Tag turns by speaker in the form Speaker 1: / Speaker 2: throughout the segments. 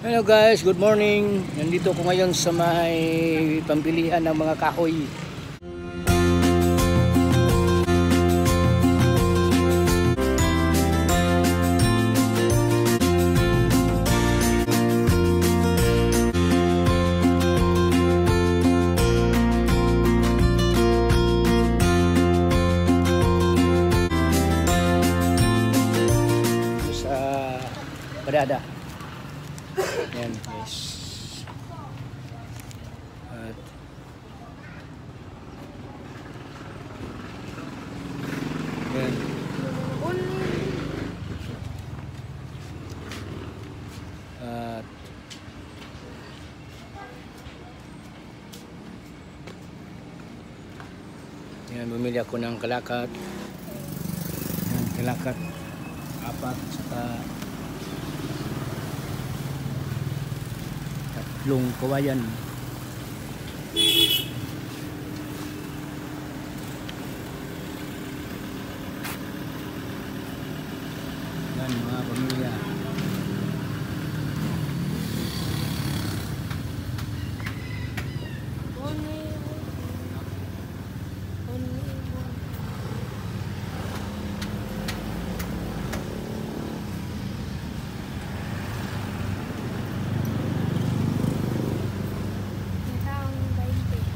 Speaker 1: Hello guys, good morning. Nandito ko ngayon sa may pambilihan ng mga kahoy. Sa Parada. Yan guys. At yan. At yan, bumili ako ng kalakat. Yan, kalakat. Apat saka tatlong kawayan. Yan mga pamilya.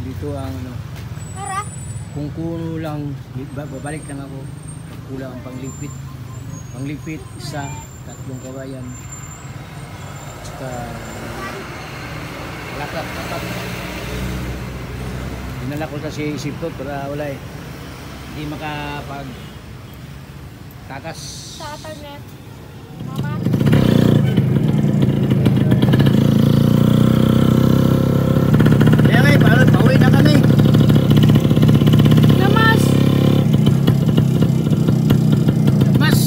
Speaker 1: Dito ang ano, kung kulang, babalik lang ako pag kulang ang panglipit isa, tatlong kawayan saka lakat dinala ko sa si Sipto para wala hindi makapag takas
Speaker 2: Sa internet. Mama.
Speaker 1: Pauwi na kami.
Speaker 2: Namas.
Speaker 1: Mas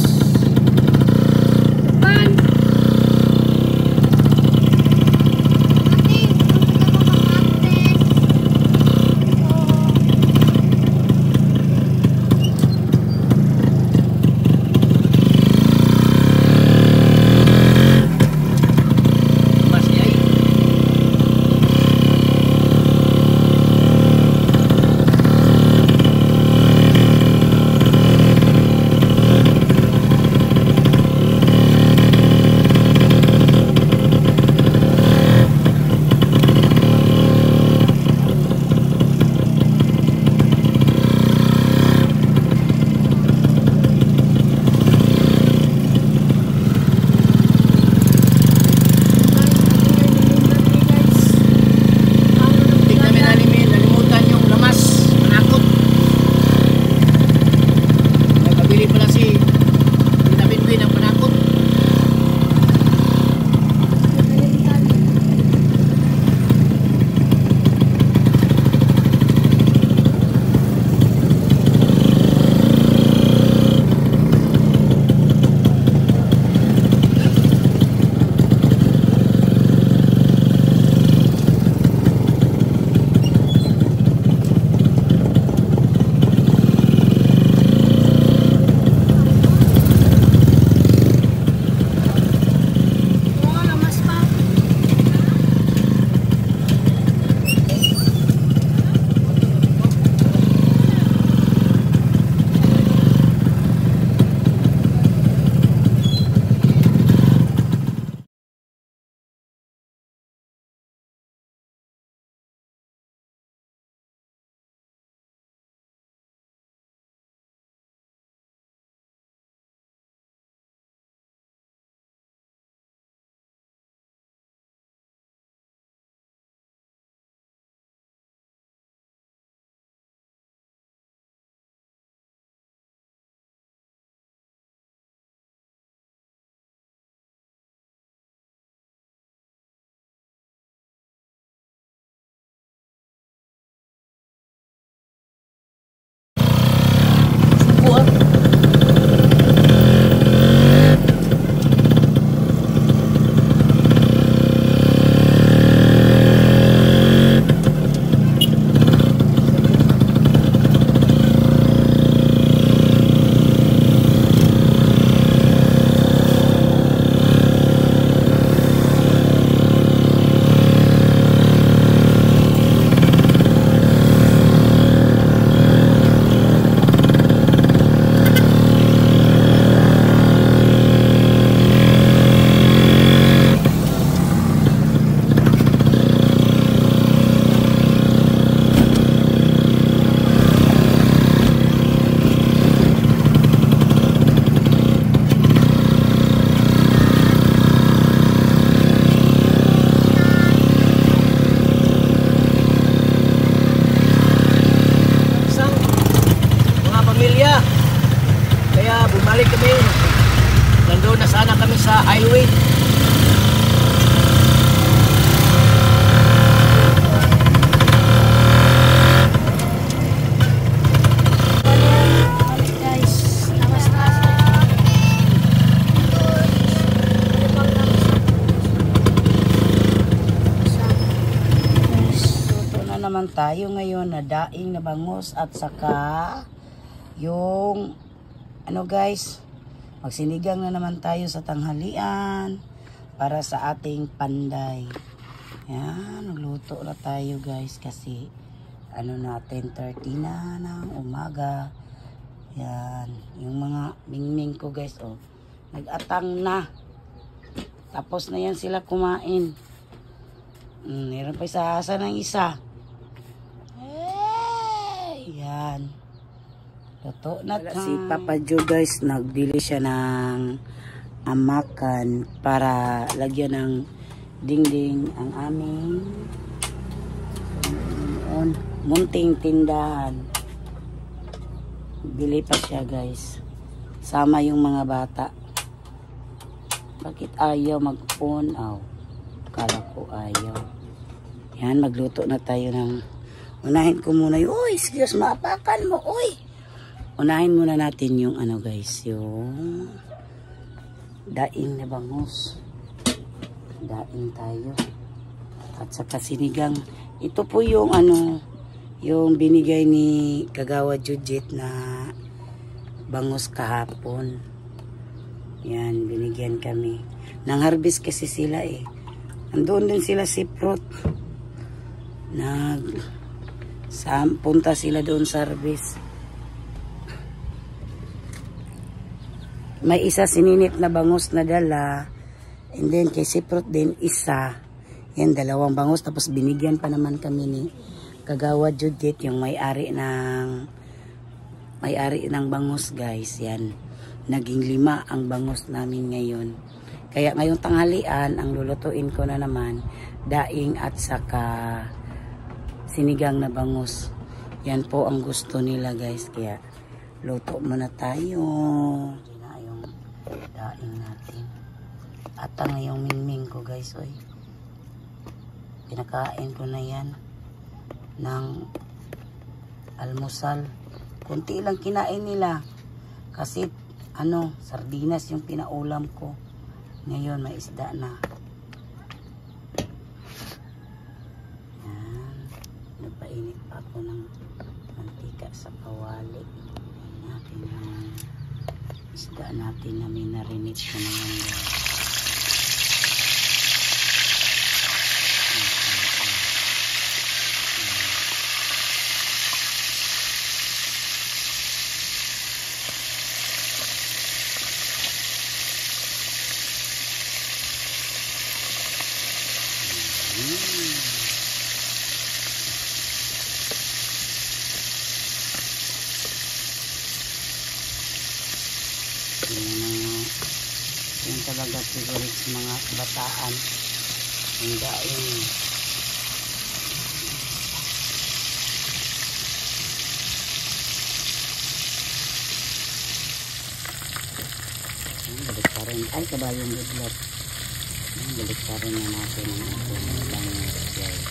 Speaker 2: Ban. Ate,
Speaker 3: naman tayo ngayon na daing na bangus at saka yung ano guys, magsinigang na naman tayo sa tanghalian para sa ating panday. Yan, nagluto na tayo guys kasi ano na 10:30 na ng umaga. Yan, yung mga mingming ko guys, oh, nag-atang na. Tapos na yan sila kumain. Meron pa isa ng isa. Hey! Yan. Luto na ta. Si Papa Joe guys, nagbili siya ng amakan para lagyan ng dingding ang aming munting tindahan. Bili pa siya guys. Sama yung mga bata. Bakit ayaw mag-on-out? Kala ko ayaw. Yan, magluto na tayo ng... Unahin ko muna yung... Uy, excuse, maapakan mo, uy! Unahin muna natin yung ano guys, yung... daing na bangus. Daing tayo. At saka sinigang. Ito po yung ano... yung binigay ni Kagawa Judith na bangus kahapon. Yan, binigyan kami. Nang harvest kasi sila eh. Andoon din sila si Prot. Punta sila doon sa harvest. May isa sininip na bangus na dala. And then kay si Prot din isa. Yan, dalawang bangus. Tapos binigyan pa naman kami ni Kagawa Judith, yung may-ari ng bangus guys. Yan. Naging 5 ang bangus namin ngayon. Kaya ngayong tanghalian, ang lulutuin ko na naman, daing at saka sinigang na bangus. Yan po ang gusto nila guys. Kaya luto muna tayo. Yan na yung daing natin. At ang yung mingming ko guys. Oy. Pinakain ko na yan ng almusal. Kunti lang kinain nila. Kasi ano, sardinas yung pinaulam ko. Ngayon may isda na. Yan. Nagpainit pa ako ng mantika sa kawali. Natin yung isda natin na minarinate ko na yan. Yung talaga siguro sa mga bataan ang daing. Balik pa rin. Ay, kabayong budlot. Balik pa rin na natin ang bangus guys.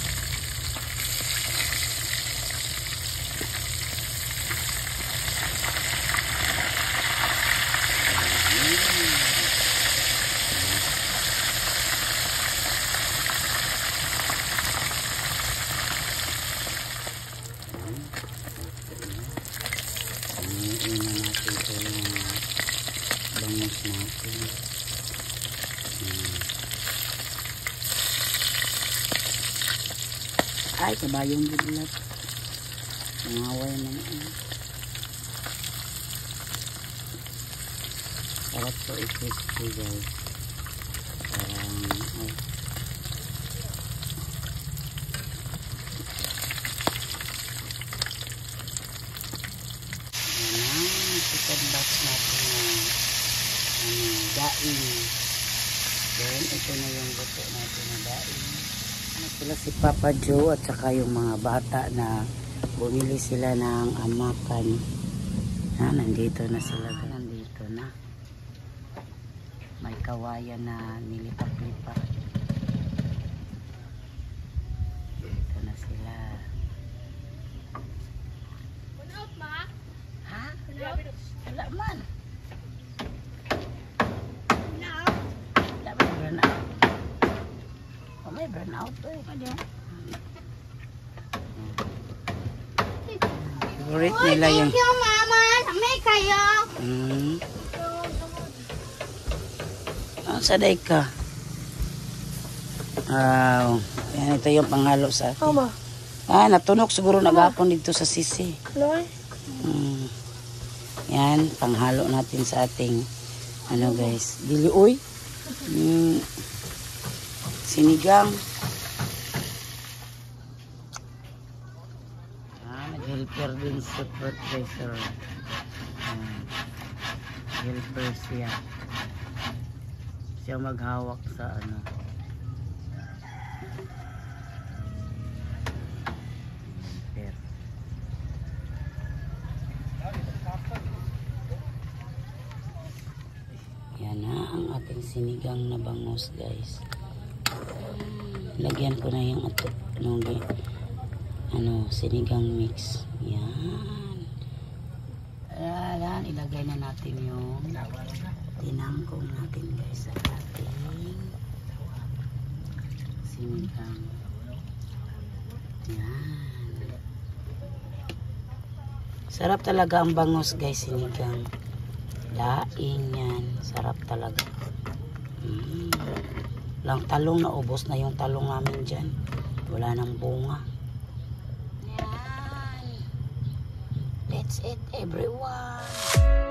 Speaker 3: Ay, kabayong budlot. Nangaway naman. Sarap po i-crispy guys. Parang, ay. Ayan, chicken box natin na daing. Then, ito na yung buto natin na daing. Sila si Papa Joe at saka yung mga bata na bumili sila ng amakan. Nandito na sila. Nandito na. May kawayan na nilipat-lipat. Dito na sila.
Speaker 2: Punout ma?
Speaker 3: Ha? Wala man.
Speaker 2: Punout?
Speaker 3: Wala man burn out. May burn out eh.
Speaker 2: Ano?
Speaker 3: Favorite nila yung...
Speaker 2: Thank you, Mama. Samay kayo.
Speaker 3: Saday ka. Wow. Yan, ito yung panghalo sa atin.
Speaker 2: Mama.
Speaker 3: Natunog siguro nagapon dito sa sisi.
Speaker 2: Loy.
Speaker 3: Yan, panghalo natin sa ating ano guys, dili uy. Sinigang. Nag-helper din sa food pressure. Helper siya. Siya maghawak sa ano. Yan na ang ating sinigang na bangus guys. Lagyan ko na yung sinigang mix. Yan. Ayan, ilagay na natin yung tinangkong natin guys sa ating sinigang. Yan. Sarap talaga ang bangus guys, sinigang. Daing yan. Sarap talaga. Lang talong na ubos na yung talong namin dyan. Wala nang bunga. Yan. Let's eat everyone.